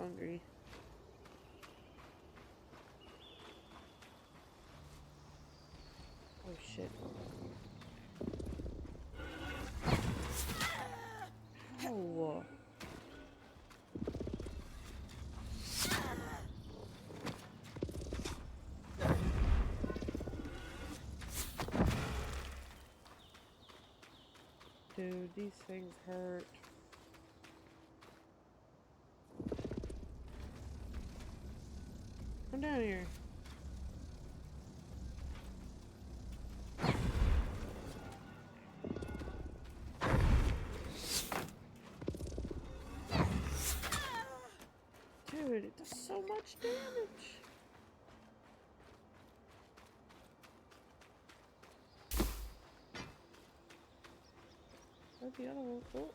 hungry. Oh shit. Ow. Dude, these things hurt. Come down here. Dude, it does so much damage. Where'd the other one go?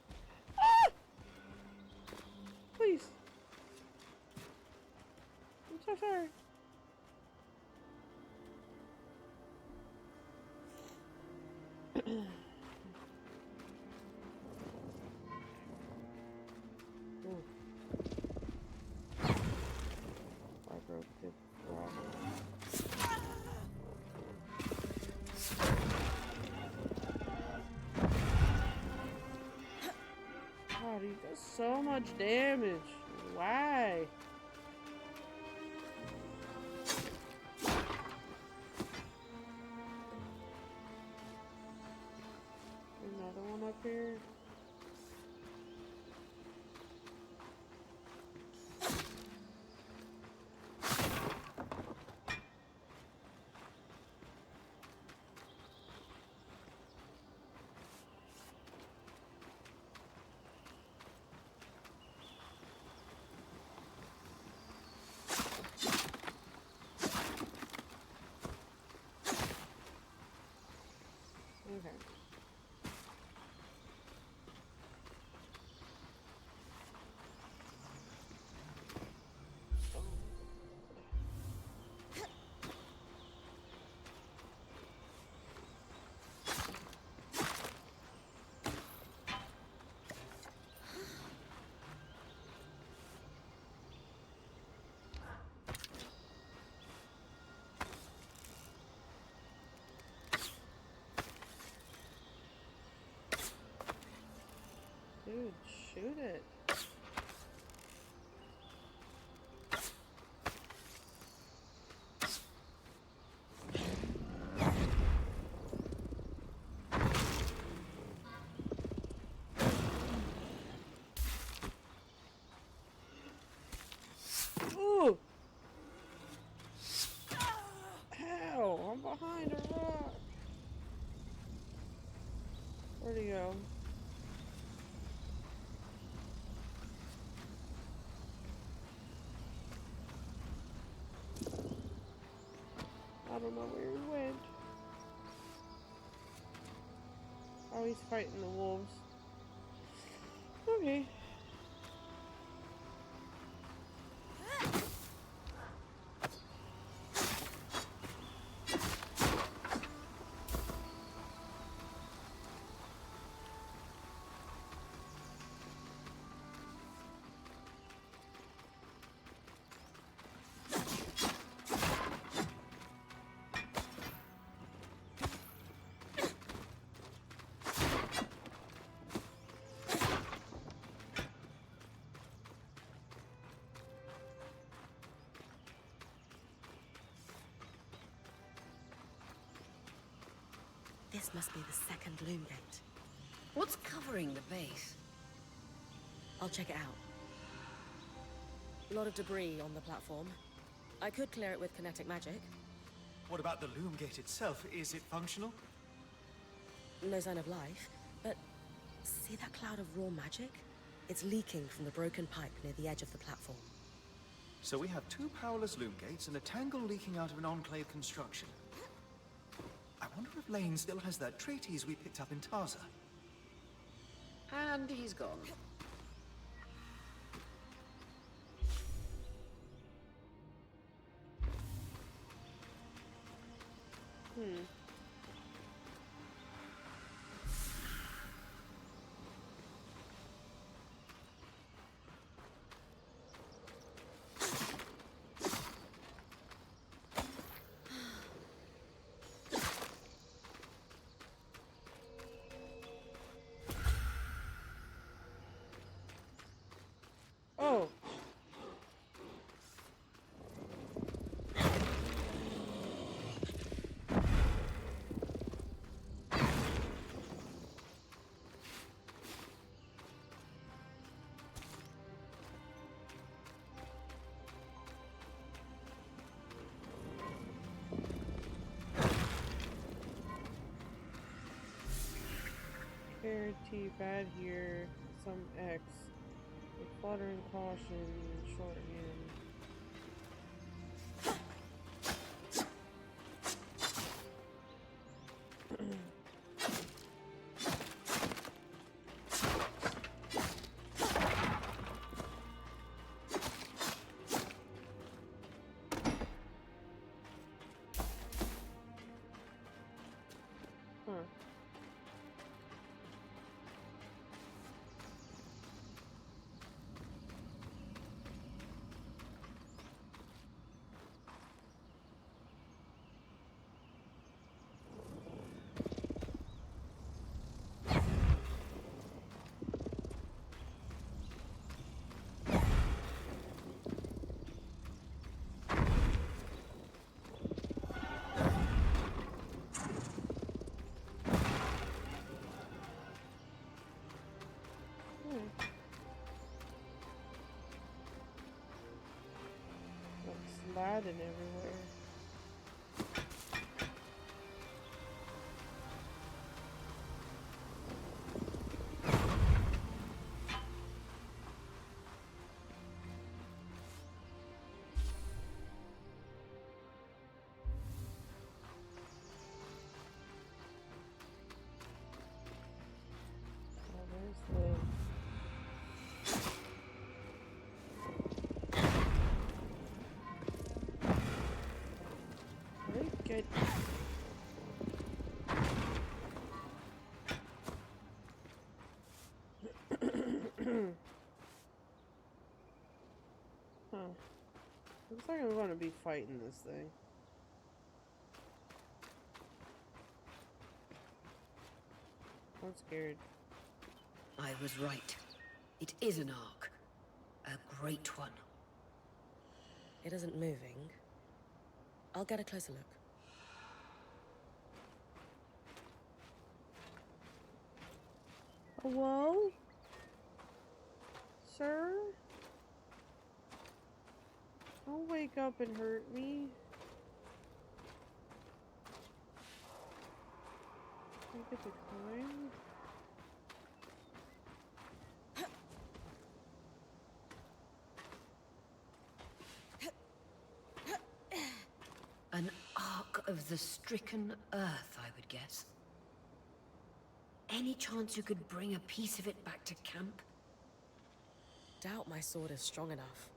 Ah! Please. I'm so sorry. Ooh. I broke the rock. God, he does so much damage. Why? Another one up here. Okay. Dude, shoot it. Ooh! Ow! I'm behind a rock. Where'd he go? I don't know where he went. Oh, he's fighting the wolves. Okay. This must be the second loom gate. What's covering the base? I'll check it out. A lot of debris on the platform. I could clear it with kinetic magic. What about the loom gate itself? Is it functional? No sign of life, but see that cloud of raw magic? It's leaking from the broken pipe near the edge of the platform. So we have two powerless loom gates and a tangle leaking out of an enclave construction. I wonder if Lane still has that treatise we picked up in Taza. And he's gone. teeth, add here some X. With fluttering caution, shorthand. Huh. Like sliding everywhere. Oh, there's the good. Huh. Looks like I'm gonna be fighting this thing. I'm scared. I was right. It is an ark. A great one. It isn't moving. I'll get a closer look. Hello? Sir? Don't wake up and hurt me. I get to climb? An ark of the stricken earth, I would guess. Any chance you could bring a piece of it back to camp? Doubt my sword is strong enough.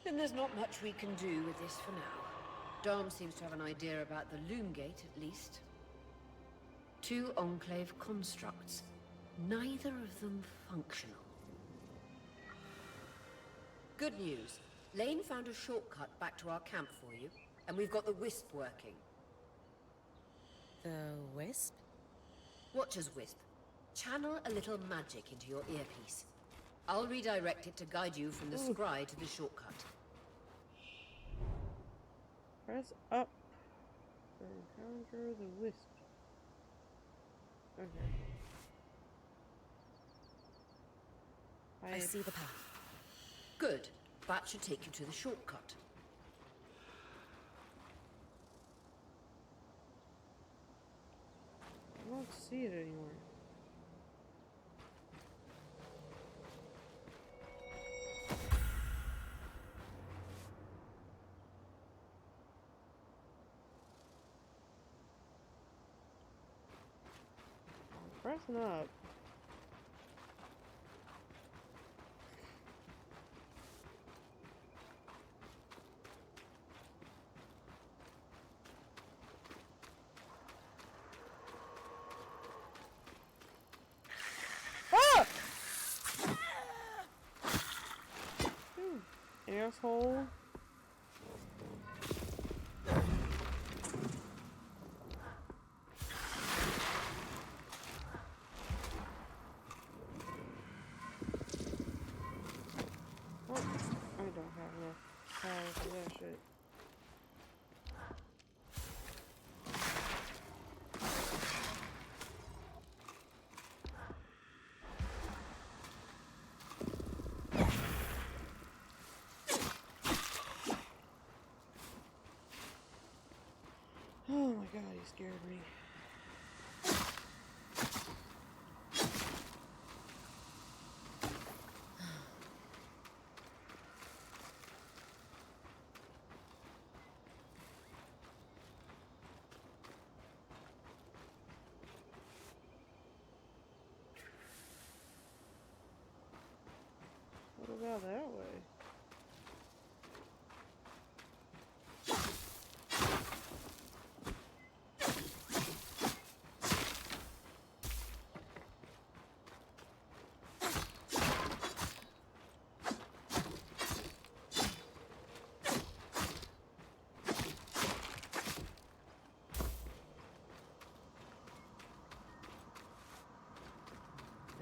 Then there's not much we can do with this for now. Dom seems to have an idea about the loom gate, at least. 2 Enclave constructs. Neither of them functional. Good news. Lane found a shortcut back to our camp for you, and we've got the Wisp working. The wisp? Watch as Wisp. Channel a little magic into your earpiece. I'll redirect it to guide you from the scry to the shortcut. Press up to encounter the wisp. Okay. I see the path. Good. That should take you to the shortcut. I don't see it anywhere. I'm pressing up. Asshole. Oh, I don't have enough power for that shit. Oh my god, he scared me. about that way?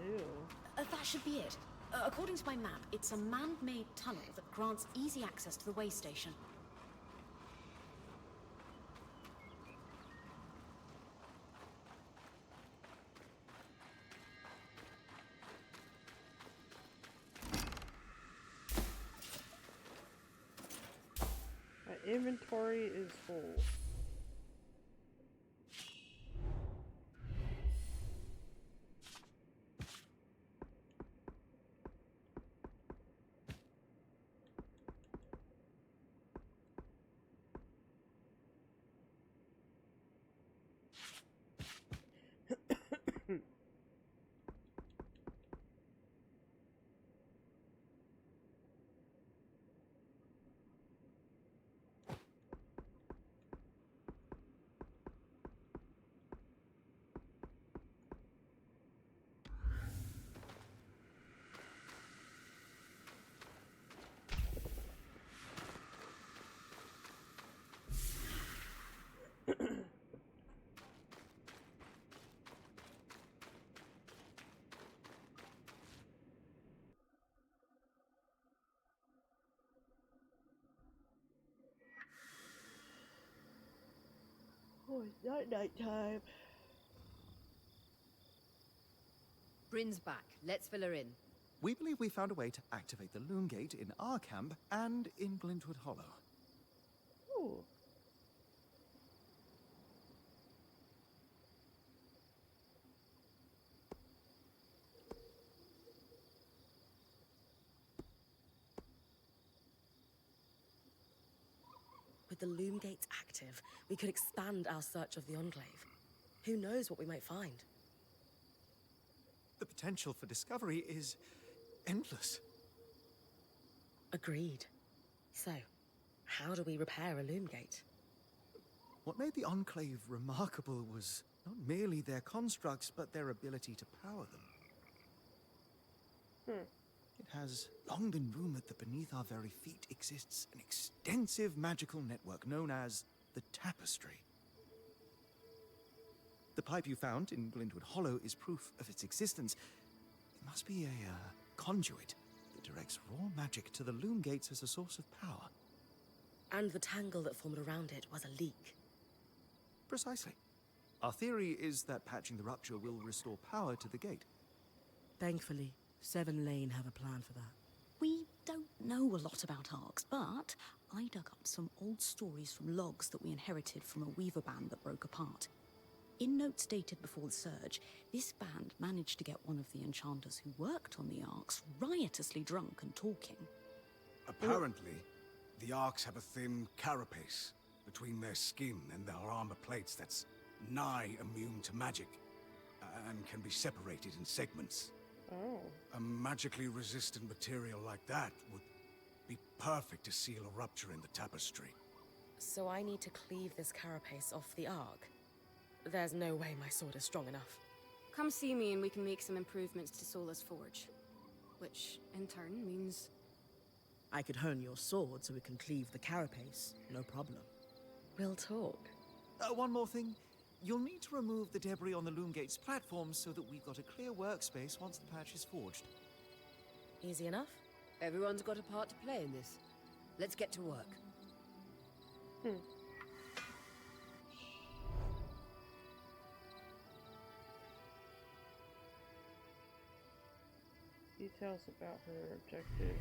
Ew. That should be it. According to my map, it's a man-made tunnel that grants easy access to the way station. My inventory is full. Oh, it's not nighttime. Brynn's back. Let's fill her in. We believe we found a way to activate the Loom Gate in our camp and in Glintwood Hollow. Ooh. With the loom gates active, we could expand our search of the Enclave. Who knows what we might find? The potential for discovery is endless. Agreed. So, how do we repair a loom gate? What made the Enclave remarkable was not merely their constructs, but their ability to power them. It has long been rumored that beneath our very feet exists an extensive magical network known as the Tapestry. The pipe you found in Glintwood Hollow is proof of its existence. It must be a conduit that directs raw magic to the loom gates as a source of power. And the tangle that formed around it was a leak. Precisely. Our theory is that patching the rupture will restore power to the gate. Thankfully, Seven Lane have a plan for that. We don't know a lot about arcs, but I dug up some old stories from logs that we inherited from a weaver band that broke apart. In notes dated before the Surge, this band managed to get one of the enchanters who worked on the arcs riotously drunk and talking. Apparently, the arcs have a thin carapace between their skin and their armor plates that's nigh immune to magic, and can be separated in segments. Oh. A magically resistant material like that would be perfect to seal a rupture in the tapestry. So I need to cleave this carapace off the arc. There's no way my sword is strong enough. Come see me and we can make some improvements to Sola's forge. Which, in turn, means... I could hone your sword so we can cleave the carapace, no problem. We'll talk. One more thing. You'll need to remove the debris on the Loom Gate's platform so that we've got a clear workspace once the patch is forged. Easy enough? Everyone's got a part to play in this. Let's get to work. Details about her objective.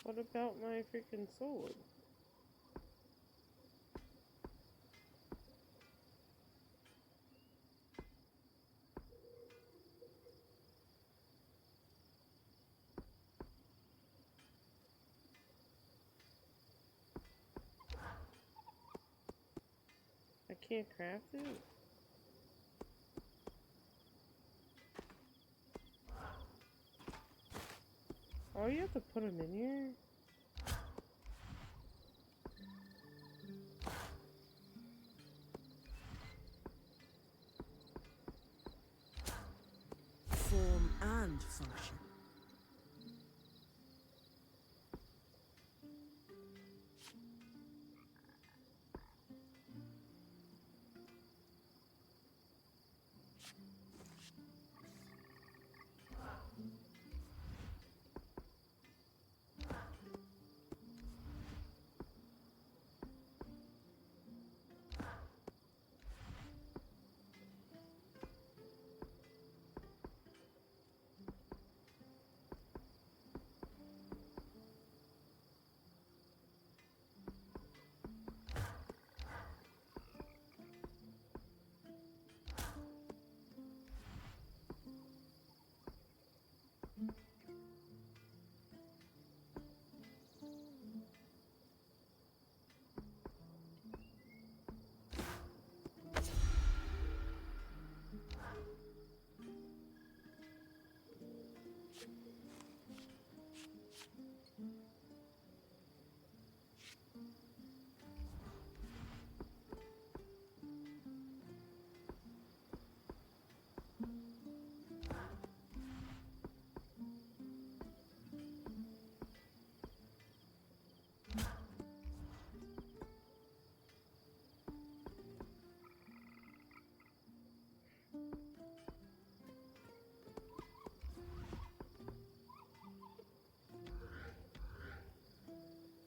What about my freaking sword? I can't craft it? Oh, you have to put them in here? Form and function.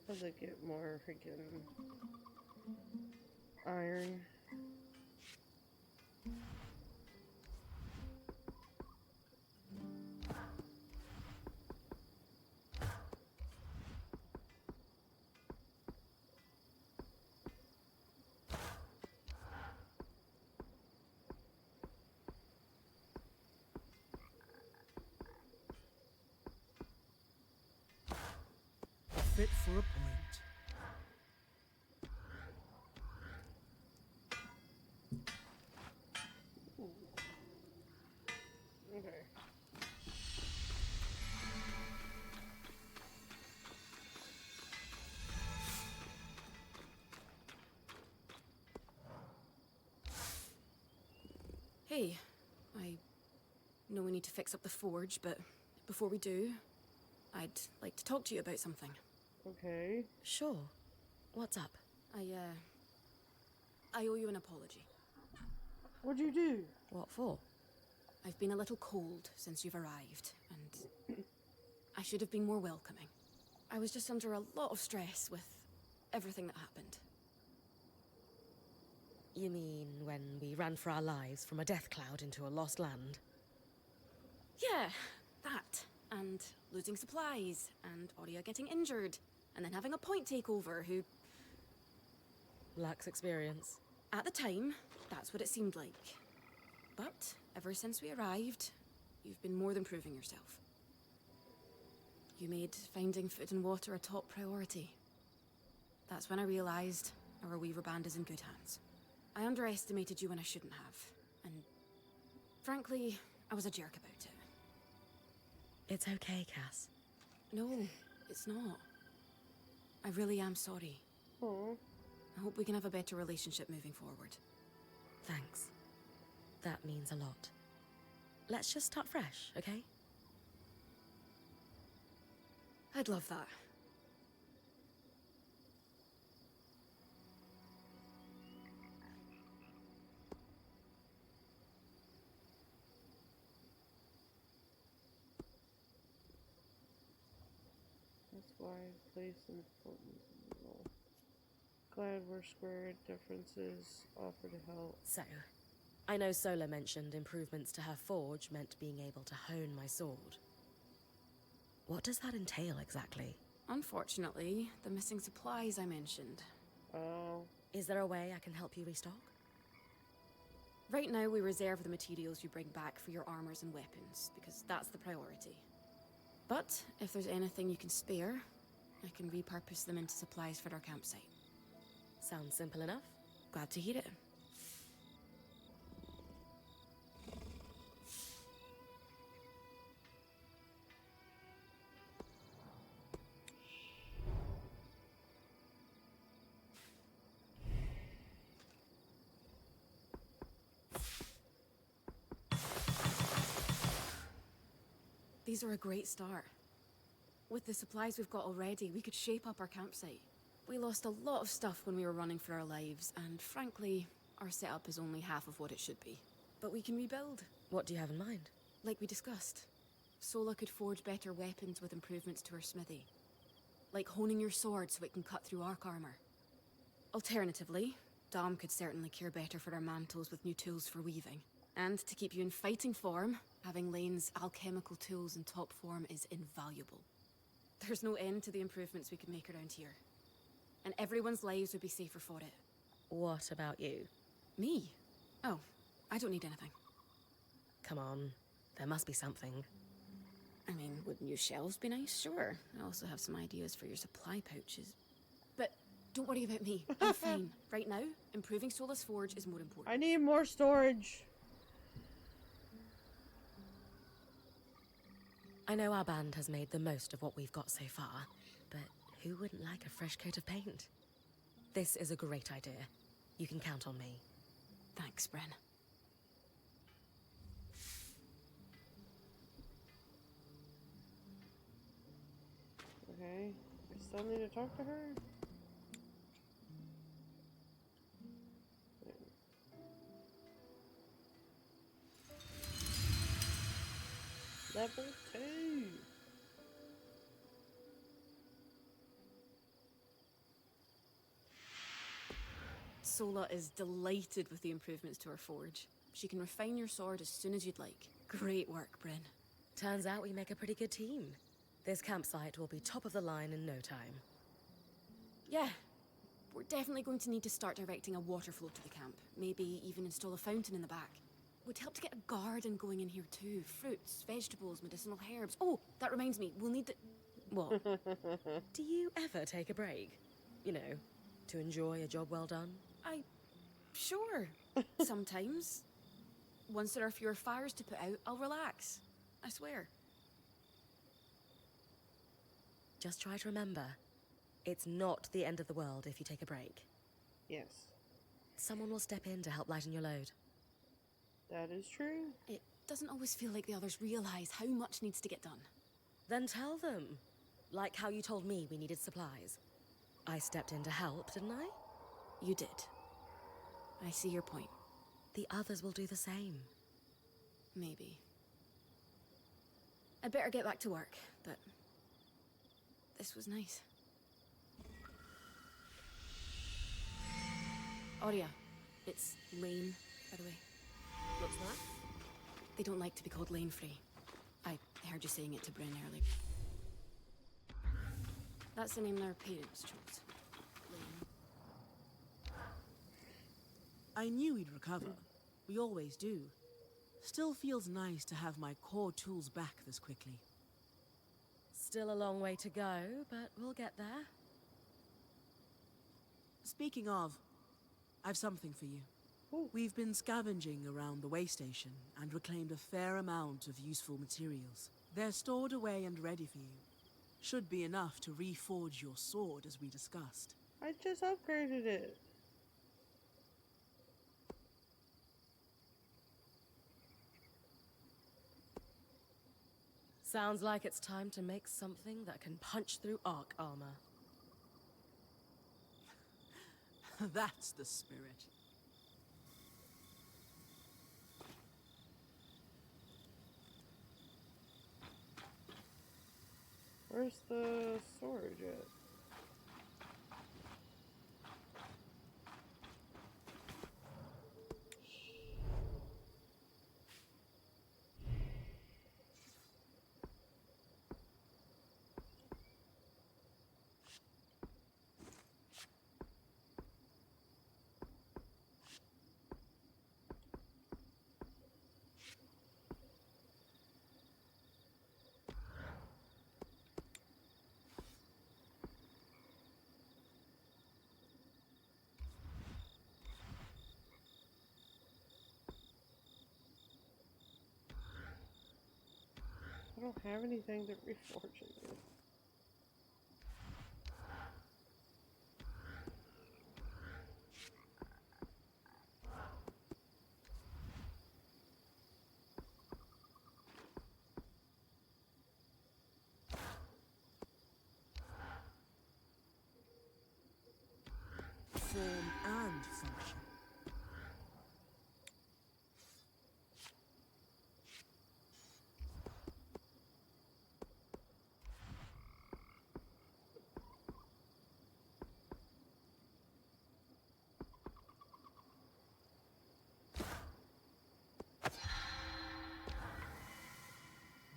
As I get more freaking iron. Fit for a point. Okay. Hey, I know we need to fix up the forge, but before we do, I'd like to talk to you about something. Okay. Sure. What's up? I owe you an apology. What'd you do? What for? I've been a little cold since you've arrived, and I should have been more welcoming. I was just under a lot of stress with everything that happened. You mean when we ran for our lives from a death cloud into a lost land? Yeah, that. And losing supplies, and Aurea getting injured, and then having a point takeover who... Lacks experience. At the time, that's what it seemed like. But ever since we arrived, you've been more than proving yourself. You made finding food and water a top priority. That's when I realized our Weaver band is in good hands. I underestimated you when I shouldn't have, and frankly, I was a jerk about it. It's okay, Cass. No, it's not. I really am sorry. Oh. I hope we can have a better relationship moving forward. Thanks. That means a lot. Let's just start fresh, okay? I'd love that. That's why I place importance in the role. Glad we're squared. Differences. Offer to help. So, I know Sola mentioned improvements to her forge meant being able to hone my sword. What does that entail exactly? Unfortunately, the missing supplies I mentioned. Oh. Is there a way I can help you restock? Right now, we reserve the materials you bring back for your armors and weapons, because that's the priority. But if there's anything you can spare, I can repurpose them into supplies for our campsite. Sounds simple enough. Glad to hear it. These are a great start. With the supplies we've got already, we could shape up our campsite. We lost a lot of stuff when we were running for our lives, and frankly, our setup is only half of what it should be. But we can rebuild. What do you have in mind? Like we discussed. Sola could forge better weapons with improvements to her smithy. Like honing your sword so it can cut through arc armor. Alternatively, Dom could certainly care better for our mantles with new tools for weaving. And to keep you in fighting form, having Lane's alchemical tools in top form is invaluable. There's no end to the improvements we could make around here. And everyone's lives would be safer for it. What about you? Me? Oh, I don't need anything. Come on, there must be something. I mean, would new shelves be nice? Sure. I also have some ideas for your supply pouches. But don't worry about me. I'm fine. Right now, improving Sola's forge is more important. I need more storage. I know our band has made the most of what we've got so far, but who wouldn't like a fresh coat of paint? This is a great idea. You can count on me. Thanks, Brynn. Okay. I still need to talk to her? Level 2. Sola is delighted with the improvements to her forge. She can refine your sword as soon as you'd like. Great work, Brynn. Turns out we make a pretty good team. This campsite will be top of the line in no time. Yeah. We're definitely going to need to start directing a water flow to the camp. Maybe even install a fountain in the back. Would help to get a garden going in here too. Fruits, vegetables, medicinal herbs. Oh, that reminds me, we'll need the... What? Do you ever take a break? You know, to enjoy a job well done? Sure. Sometimes. Once there are fewer fires to put out, I'll relax. I swear. Just try to remember, it's not the end of the world if you take a break. Yes. Someone will step in to help lighten your load. That is true. It doesn't always feel like the others realize how much needs to get done. Then tell them. Like how you told me we needed supplies. I stepped in to help, didn't I? You did. I see your point. The others will do the same. Maybe. I'd better get back to work, but... this was nice. Aurea. It's Lane, by the way. What's that? They don't like to be called Lane Frey. I heard you saying it to Brynn earlier. That's the name their parents chose. Lane. I knew we'd recover. We always do. Still feels nice to have my core tools back this quickly. Still a long way to go, but we'll get there. Speaking of, I've something for you. Ooh. We've been scavenging around the way station and reclaimed a fair amount of useful materials. They're stored away and ready for you. Should be enough to reforge your sword as we discussed. I just upgraded it. Sounds like it's time to make something that can punch through arc armor. That's the spirit. Where's the storage at? don't have anything to reforge it with. Form and function.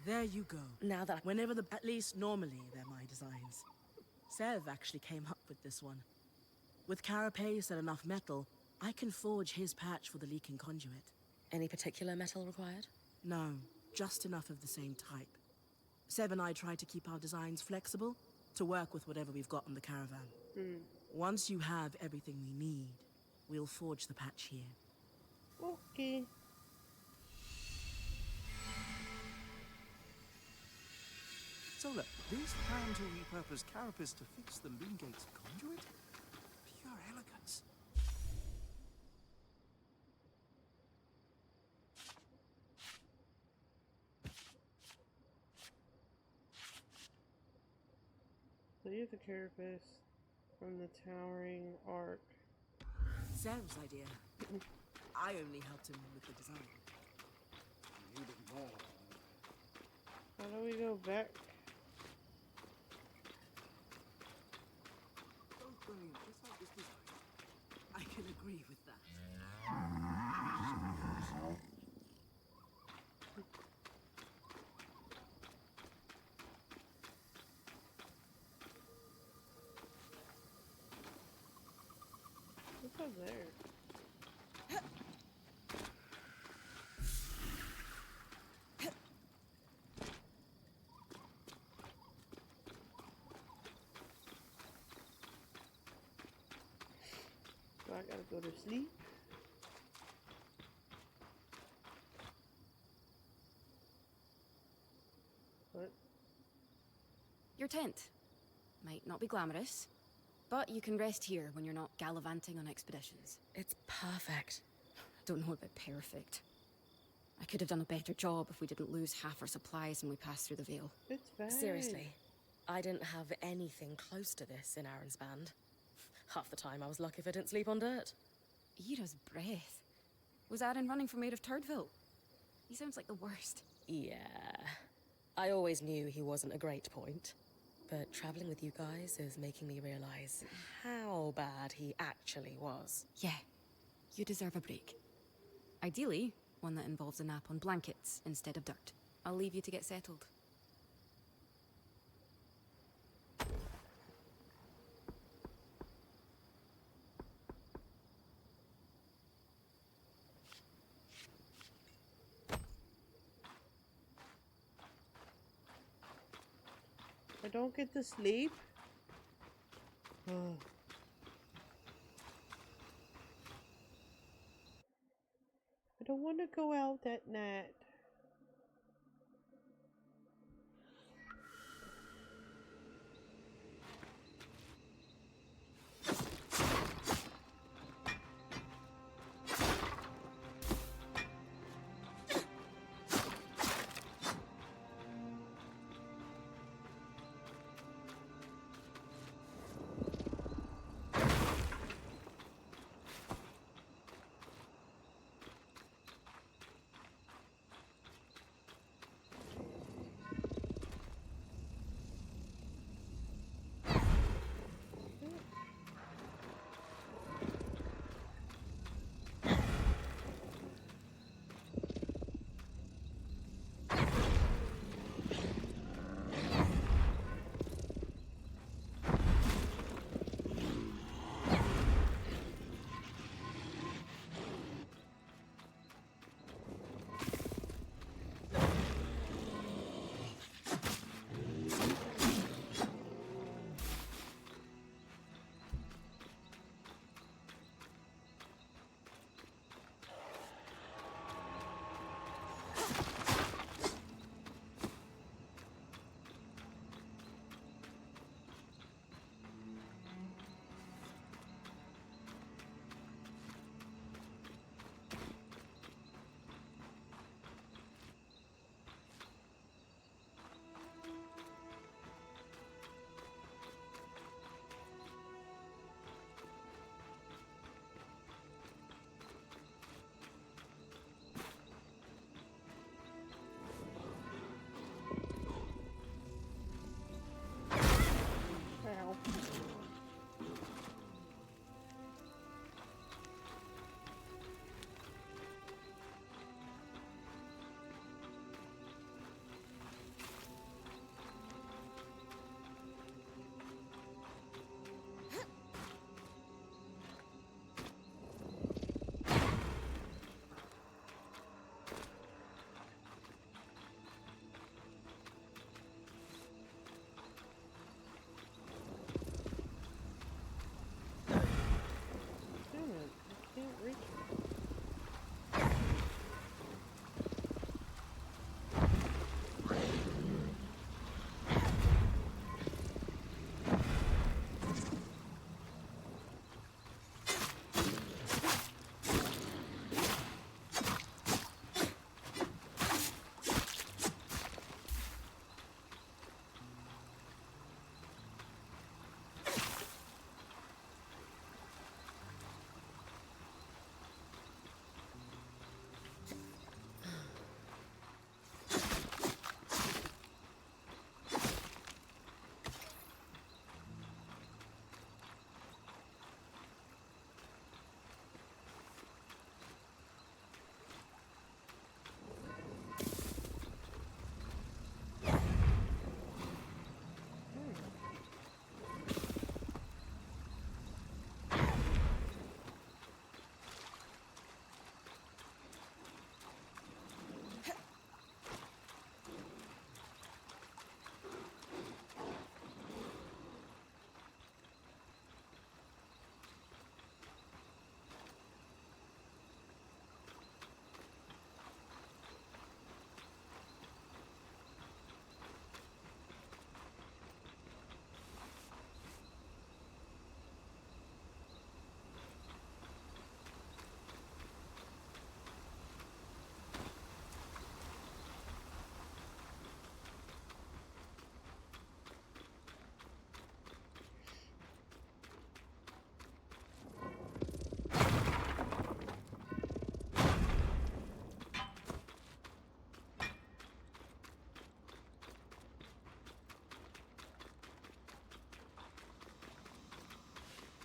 There you go. Now that Whenever at least normally they're my designs. Sev actually came up with this one. With carapace and enough metal, I can forge his patch for the leaking conduit. any particular metal required? No, just enough of the same type. Sev and I try to keep our designs flexible to work with whatever we've got on the caravan. Once you have everything we need, we'll forge the patch here. Okay. So look, these plan to repurpose carapace to fix the Loomgate's conduit? Pure elegance. Leave the carapace from the towering arc. Sev's idea. I only helped him with the design. How do we go back? Both brilliant, just like this design. I can agree with that. What's up there? So I gotta go to sleep. What? Your tent. Might not be glamorous, but you can rest here when you're not gallivanting on expeditions. It's perfect. Don't know about perfect. I could have done a better job if we didn't lose half our supplies when we passed through the Veil. It's fine. Seriously, I didn't have anything close to this in Aaron's band. Half the time I was lucky if I didn't sleep on dirt. Era's breath. Was Aaron running from Maid of Turdville? He sounds like the worst. Yeah. I always knew he wasn't a great point. But traveling with you guys is making me realize how bad he actually was. Yeah, you deserve a break. Ideally, one that involves a nap on blankets instead of dirt. I'll leave you to get settled. I don't get to sleep. I don't want to go out at night.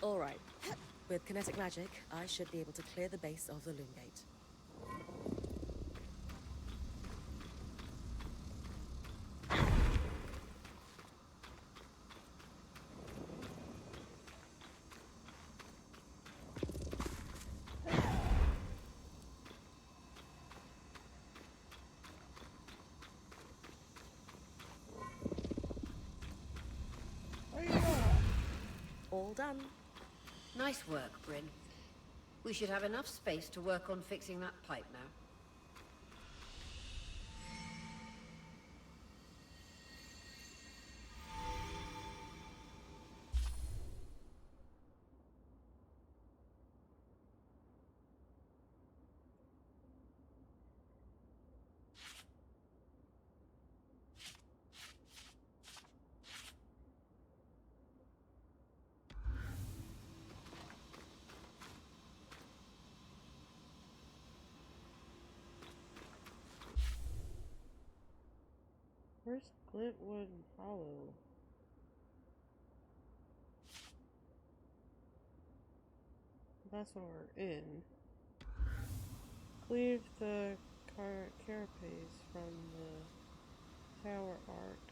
All right. With kinetic magic, I should be able to clear the base of the loom gate. All done. Nice work, Brynn. We should have enough space to work on fixing that pipe now. Where's Glintwood Hollow? That's what we're in. Cleave the carapace from the tower arc.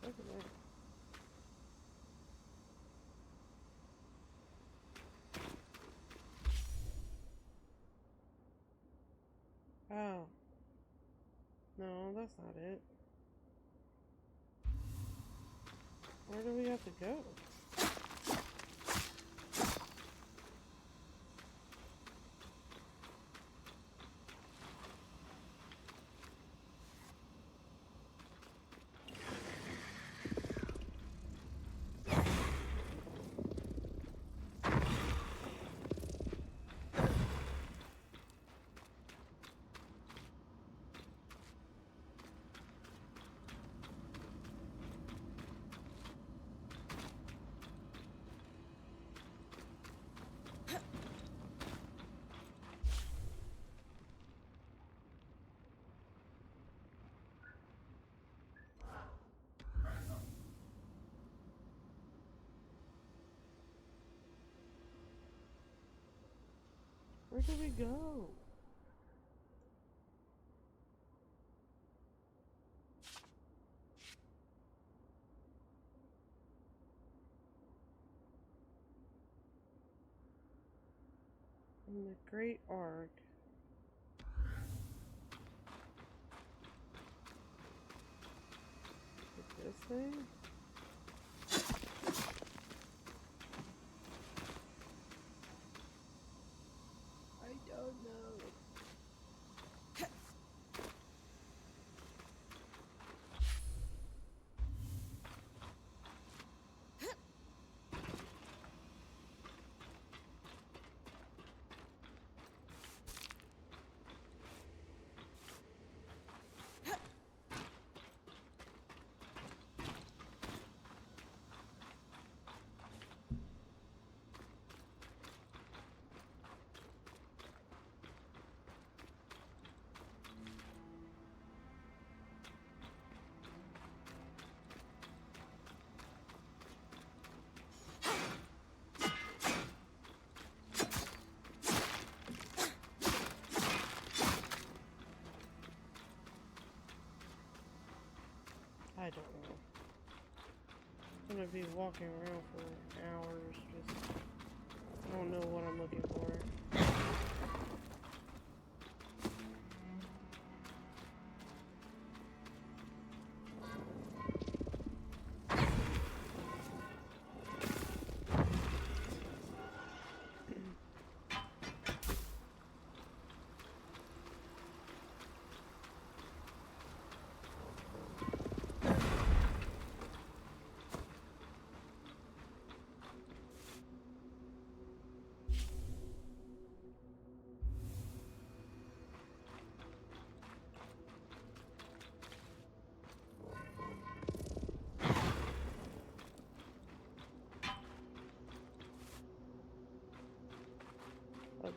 Look at that. Oh. No, that's not it. Where do we have to go? Where do we go? In the Great Arc. With this thing? I don't know. I don't know. I'm gonna be walking around for hours, just I don't know what I'm looking for.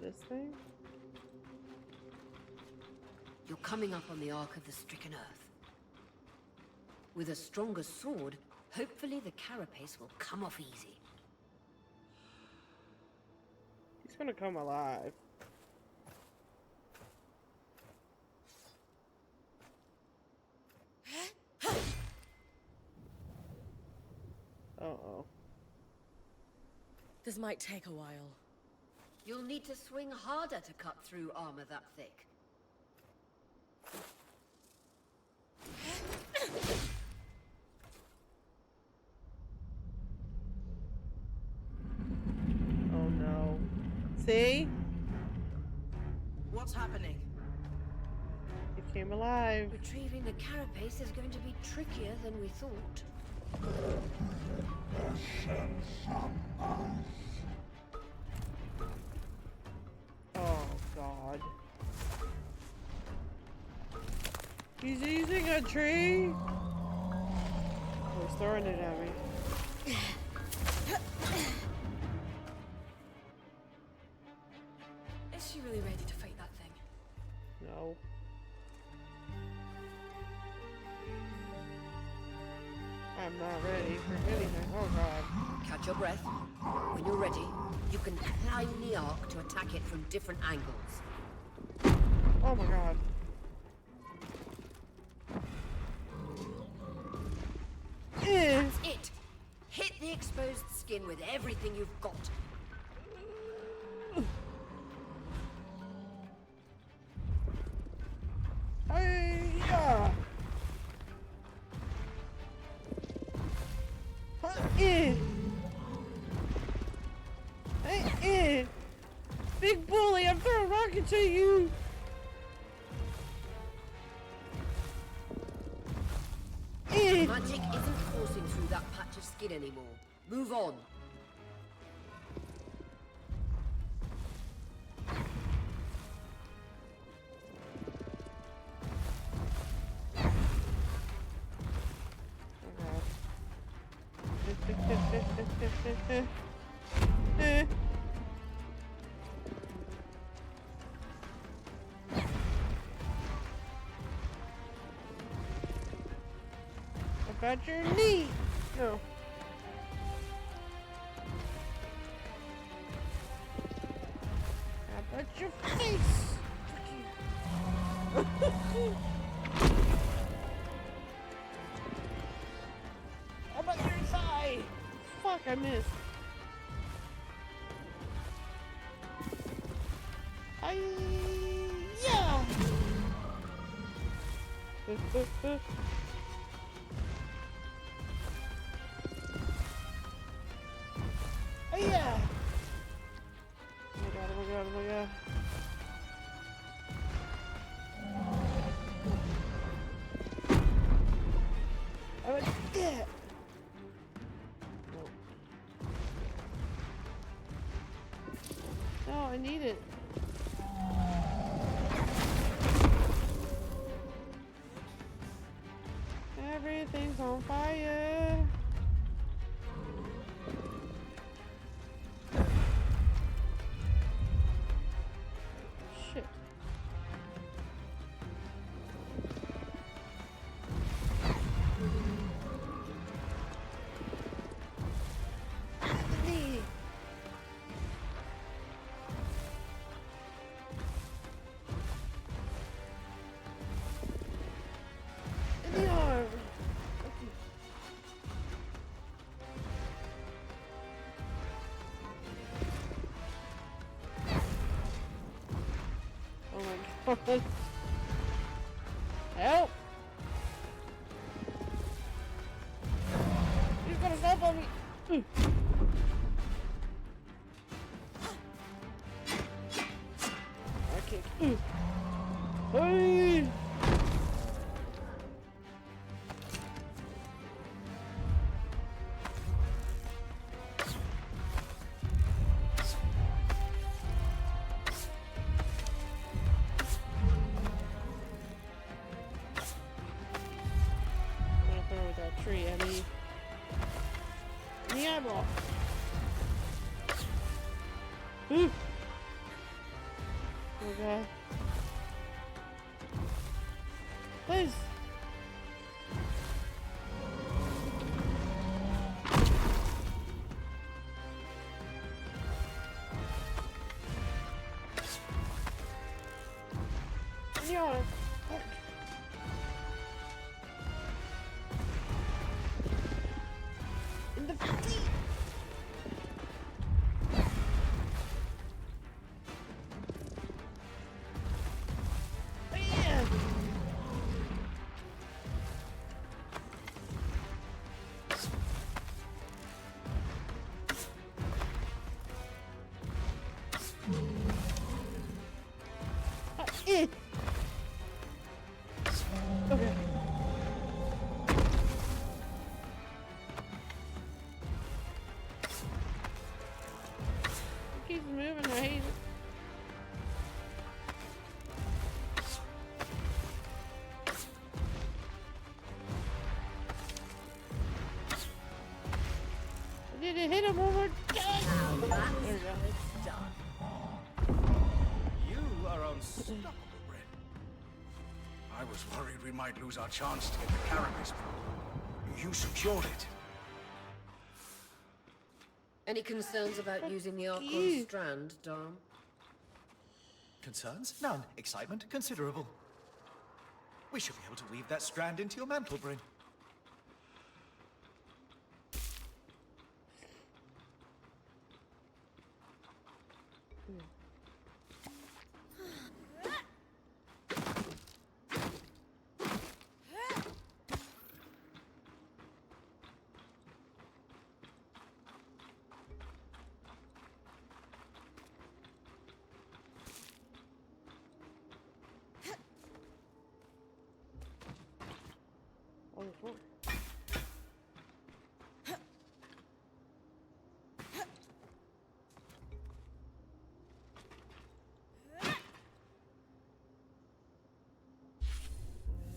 this thing? You're coming up on the Ark of the Stricken Earth. With a stronger sword, hopefully the carapace will come off easy. He's gonna come alive. Uh-oh. This might take a while. You'll need to swing harder to cut through armor that thick. Oh no. See? What's happening? It came alive. Retrieving the carapace is going to be trickier than we thought. Oh god. He's using a tree? Oh, he's throwing it at me. Is she really ready to fight that thing? No. I'm not ready for anything. Oh god. Catch your breath. When you're ready, you can climb the Ark to attack it from different angles. Oh my god. That's it! Hit the exposed skin with everything you've got. Hey-ya! Big bully, I'm throwing rockets at you! Magic isn't coursing through that patch of skin anymore. Move on. About your knee! No. How about your face? How about your thigh? Fuck, I missed. Yeah. Yeah. Oh my god, oh my god, oh my god. I went, yeah. No, I need it. Everything's on fire. Shit. In the arm. Oh my god. Help! He's gonna stop on me! I kick. Hey! I'm gonna throw that tree at me. In the eyeball. God. Please. Yeah. In the feet. Yeah. Okay. It keeps moving, I hate it. I need to hit him one more time. There we go. You are unstoppable, Brynn. I was worried we might lose our chance to get the carapace. You secured it. Any concerns about using the arc on you. Strand, Dom? Concerns? None. Excitement? Considerable. We should be able to weave that strand into your mantle, Brynn. On the floor. I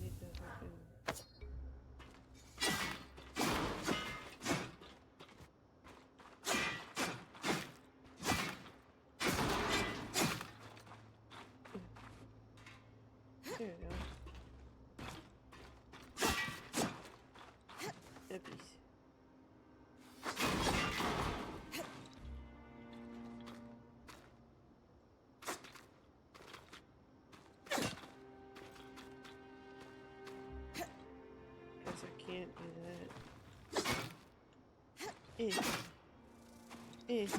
need to fucking... There we go. Yippies. Guess I can't do that. Okay. There's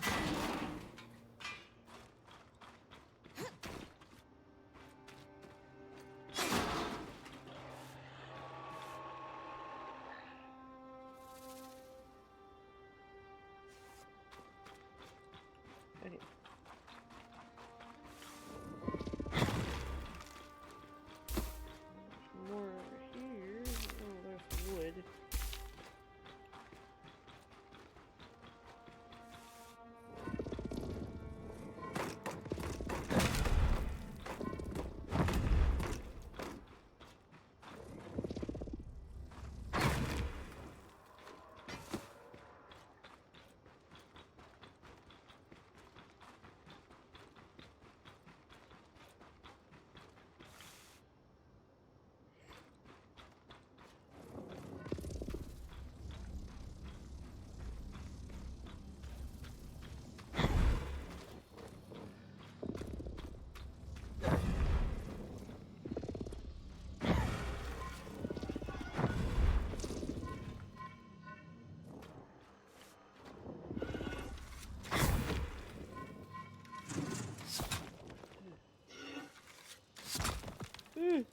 more over here. Oh, there's wood. Ew.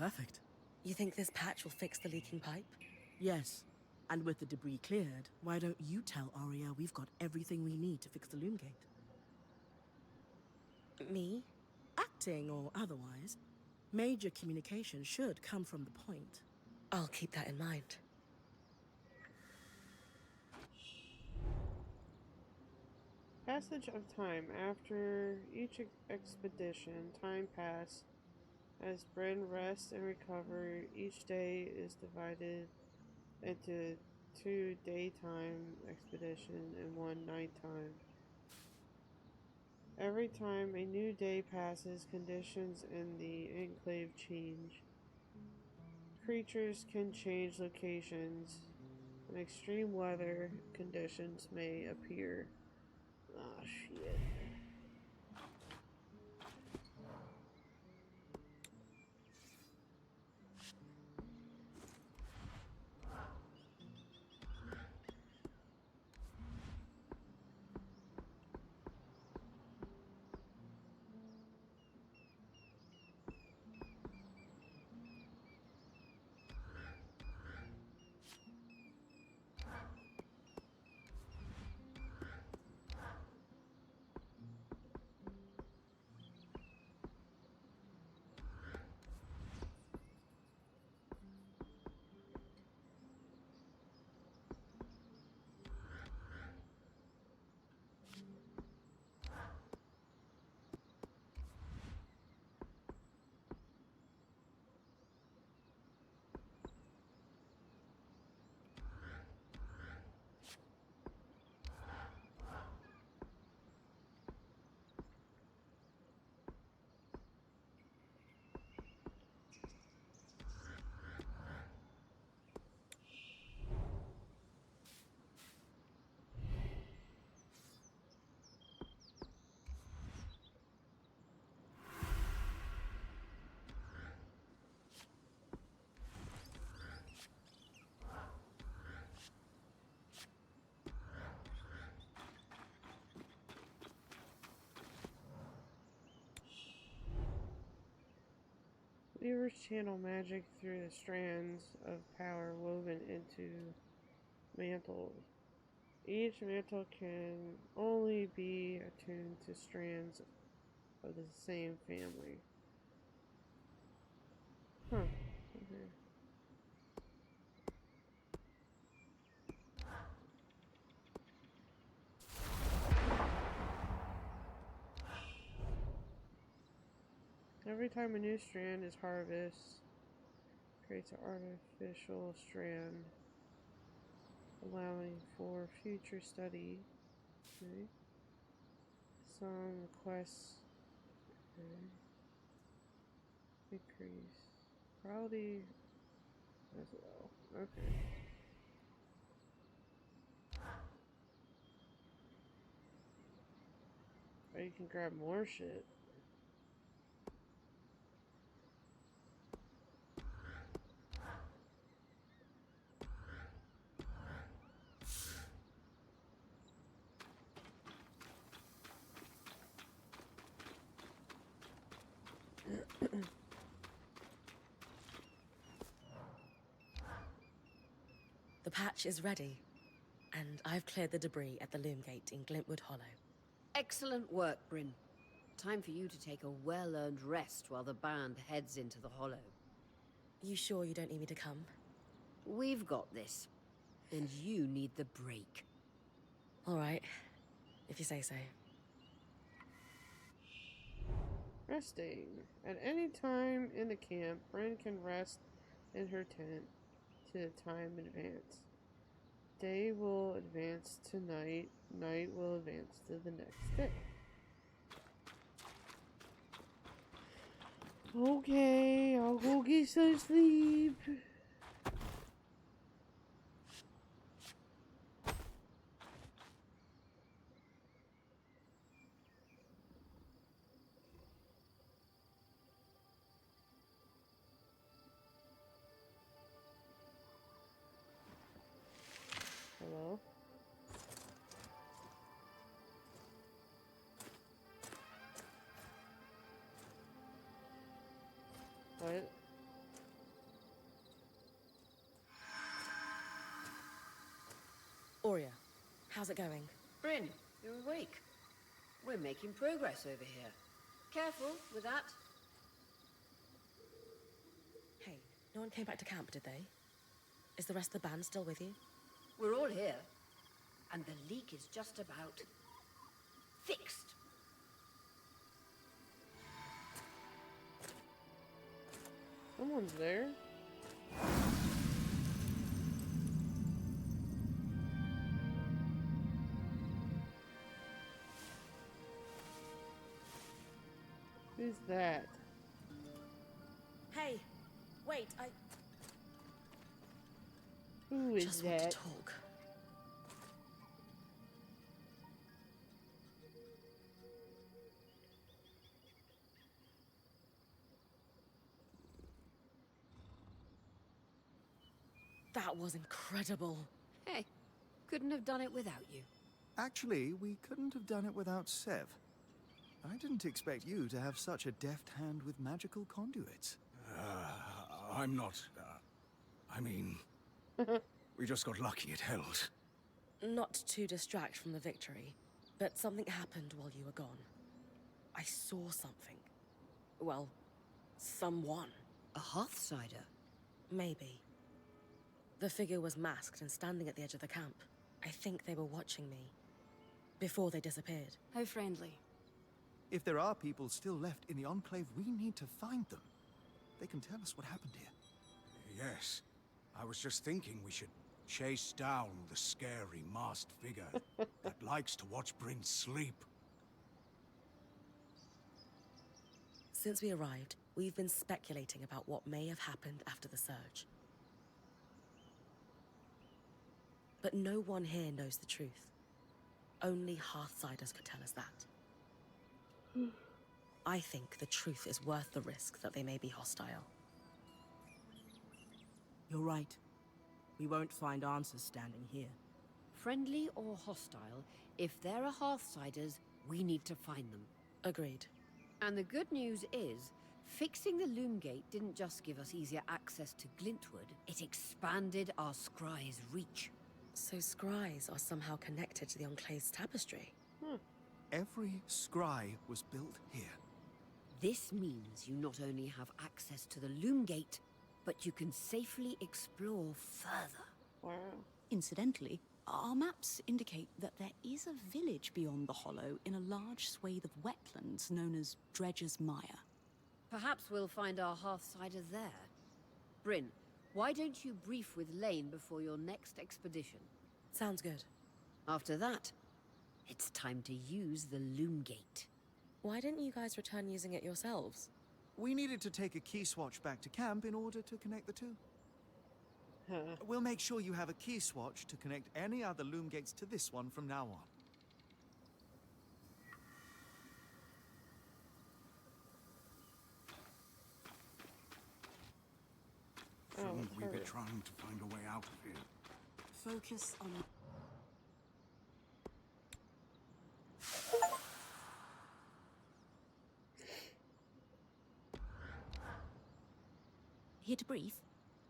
Perfect. You think this patch will fix the leaking pipe? Yes. And with the debris cleared, why don't you tell Arya we've got everything we need to fix the loom gate? Me? Acting or otherwise, major communication should come from the point. I'll keep that in mind. Passage of time. After each expedition, time passed. As Brynn rests and recovers, each day is divided into 2 daytime expedition and 1 nighttime. Every time a new day passes, conditions in the enclave change. Creatures can change locations, and extreme weather conditions may appear. Ah, shit. Weavers channel magic through the strands of power woven into mantles. Each mantle can only be attuned to strands of the same family. Huh. Okay. Every time a new strand is harvested, creates an artificial strand, allowing for future study. Okay. Some quests increase probability as well. Okay. Oh, you can grab more shit. The patch is ready, and I've cleared the debris at the loom gate in Glintwood Hollow. Excellent work, Brynn. Time for you to take a well-earned rest while the band heads into the Hollow. You sure you don't need me to come? We've got this. And you need the break. All right, if you say so. Resting. At any time in the camp, Brynn can rest in her tent to the time advance. Day will advance to night. Night will advance to the next day. Okay, I'll go get some sleep. Hello? What? How's it going? Brynn, you're awake. We're making progress over here. Careful with that. Hey, no one came back to camp, did they? Is the rest of the band still with you? We're all here. And the leak is just about fixed. Someone's there. Who's that? Hey, wait, Who is just want that? to talk. That was incredible. Hey, couldn't have done it without you. Actually, we couldn't have done it without Sev. I didn't expect you to have such a deft hand with magical conduits. I'm not... I mean... we just got lucky it held. Not to distract from the victory, but something happened while you were gone. I saw something. Well, someone. A Hearthsider? Maybe. The figure was masked and standing at the edge of the camp. I think they were watching me. Before they disappeared. How friendly. If there are people still left in the Enclave, we need to find them. They can tell us what happened here. Yes. I was just thinking we should chase down the scary masked figure that likes to watch Brynn sleep. Since we arrived, we've been speculating about what may have happened after the surge. But no one here knows the truth. Only Hearthsiders could tell us that. I think the truth is worth the risk that they may be hostile. You're right. We won't find answers standing here. Friendly or hostile, if there are Hearthsiders, we need to find them. Agreed. And the good news is, fixing the Loom Gate didn't just give us easier access to Glintwood, it expanded our scry's reach. So scries are somehow connected to the Enclave's tapestry. Every scry was built here. This means you not only have access to the Loom Gate, but you can safely explore further. Wow. Incidentally, our maps indicate that there is a village beyond the Hollow in a large swathe of wetlands known as Dredger's Mire. Perhaps we'll find our Hearthsider there. Brynn, why don't you brief with Lane before your next expedition? Sounds good. After that, it's time to use the Loom Gate. Why didn't you guys return using it yourselves? We needed to take a key swatch back to camp in order to connect the two. We'll make sure you have a key swatch to connect any other loom gates to this one from now on. Shouldn't we be perfect. trying to find a way out of here? Focus on... Here to brief,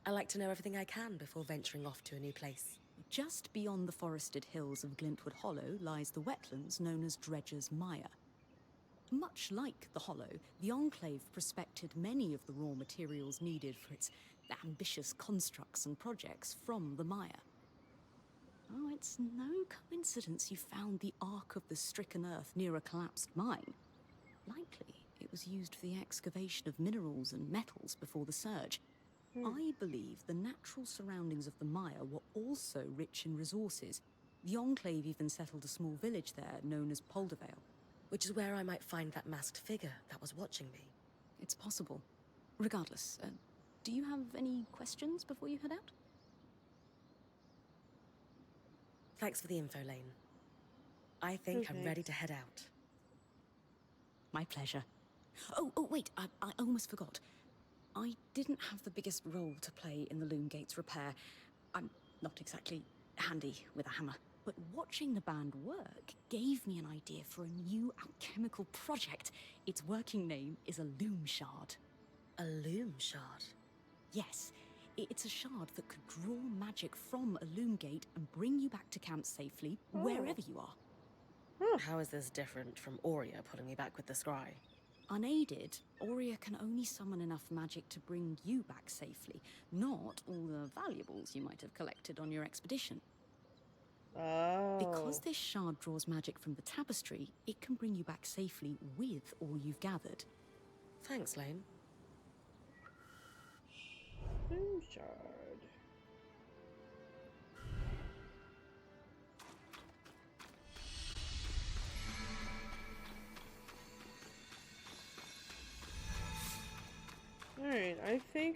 I like to know everything I can before venturing off to a new place. just beyond the forested hills of Glintwood Hollow lies the wetlands known as Dredger's Mire. Much like the Hollow, the Enclave prospected many of the raw materials needed for its ambitious constructs and projects from the mire. Oh, it's no coincidence you found the Ark of the Stricken Earth near a collapsed mine. Likely, it was used for the excavation of minerals and metals before the surge. I believe the natural surroundings of the mire were also rich in resources. The Enclave even settled a small village there known as Poldervale. Which is where I might find that masked figure that was watching me. It's possible. Regardless, do you have any questions before you head out? Thanks for the info, Lane. I think I'm Okay. ready to head out. My pleasure. Oh, wait, I almost forgot. I didn't have the biggest role to play in the Loom Gate's repair. I'm not exactly handy with a hammer. But watching the band work gave me an idea for a new alchemical project. Its working name is a loom shard. A loom shard? Yes, It's a shard that could draw magic from a loom gate and bring you back to camp safely, wherever you are. How is this different from Aurea pulling me back with the scry? Unaided, Aurea can only summon enough magic to bring you back safely, not all the valuables you might have collected on your expedition. Oh. Because this shard draws magic from the tapestry, it can bring you back safely with all you've gathered. Thanks, Lane. Boom shard. Alright, I think